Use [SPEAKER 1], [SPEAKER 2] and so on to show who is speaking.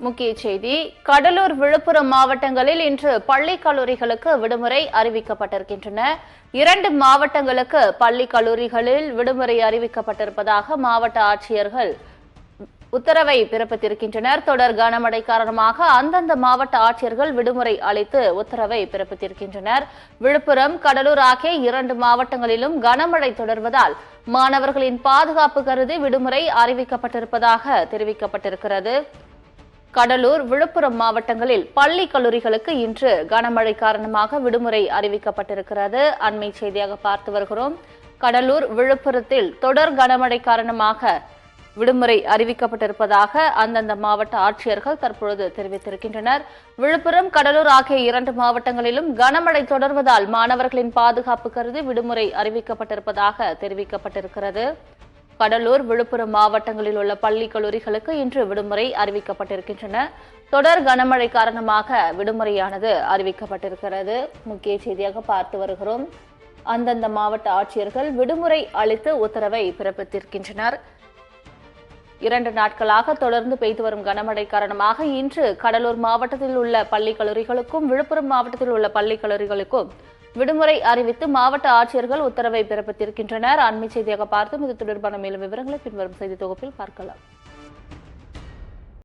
[SPEAKER 1] முக்கிய செய்தி. கடலூர், விழுப்புரம் மாவட்டங்களில் இன்று பள்ளி கல்லூரிகளுக்கு விடுமுறை அறிவிக்கப்பட்டிருக்கின்றன. 2 மாவட்டங்களுக்கு பள்ளி கல்லூரிகளில் விடுமுறை அறிவிக்கப்பட்டிருப்பதாக மாவட்ட ஆட்சியர்கள் உத்தரவை பிறப்பித்திருக்கின்றனர். தொடர் கனமழை காரணமாக அந்தந்த மாவட்ட ஆட்சியர்கள் விடுமுறை அளித்து உத்தரவை பிறப்பித்திருக்கின்றனர். விழுப்புரம், கடலூர் ஆகிய 2 மாவட்டங்களிலும் கனமழை தொடர்வதால் மாணவர்களின் பாதுகாப்பு கருதி விடுமுறை அறிவிக்கப்பட்டிருப்பதாக தெரிவிக்கப்பட்டிருக்கிறது. கடலூர், விழுப்புரம் மாவட்டங்களில் பள்ளி கல்லூரிகளுக்கு இன்று கனமழை காரணமாக விடுமுறை அறிவிக்கப்பட்டிருக்கிறது. அண்மை செய்தியாக பார்த்து வருகிறோம். கடலூர், விழுப்புரத்தில் தொடர் கனமழை காரணமாக விடுமுறை அறிவிக்கப்பட்டிருப்பதாக அந்தந்த மாவட்ட ஆட்சியர்கள் தற்பொழுது தெரிவித்திருக்கின்றனர். விழுப்புரம், கடலூர் ஆகிய 2 மாவட்டங்களிலும் கனமழை தொடர்வதால் மாணவர்களின் பாதுகாப்பு கருதி விடுமுறை அறிவிக்கப்பட்டிருப்பதாக தெரிவிக்கப்பட்டிருக்கிறது. கடலூர், விழுப்புரம் மாவட்டங்களில் உள்ள பள்ளி கல்லூரிகளுக்கு இன்று விடுமுறை அறிவிக்கப்பட்டிருக்கின்றன. தொடர் கனமழை காரணமாக விடுமுறையானது அறிவிக்கப்பட்டிருக்கிறது. முக்கிய செய்தியாக பார்த்து வருகிறோம். அந்தந்த மாவட்ட ஆட்சியர்கள் விடுமுறை அளித்து உத்தரவை பிறப்பித்திருக்கின்றனர். 2 நாட்களாக தொடர்ந்து பெய்து வரும் கனமழை காரணமாக இன்று கடலூர் மாவட்டத்தில் உள்ள பள்ளி கல்லூரிகளுக்கும் விழுப்புரம் மாவட்டத்தில் உள்ள பள்ளி கல்லூரிகளுக்கும் விடுமுறை அறிவித்து மாவட்ட ஆட்சியர்கள் உத்தரவை பிறப்பித்திருக்கின்றனர். அண்மை செய்தியாக பார்த்தும் இது தொடர்பான மேலும் விவரங்களை பின்வரும் செய்தி தொகுப்பில் பார்க்கலாம்.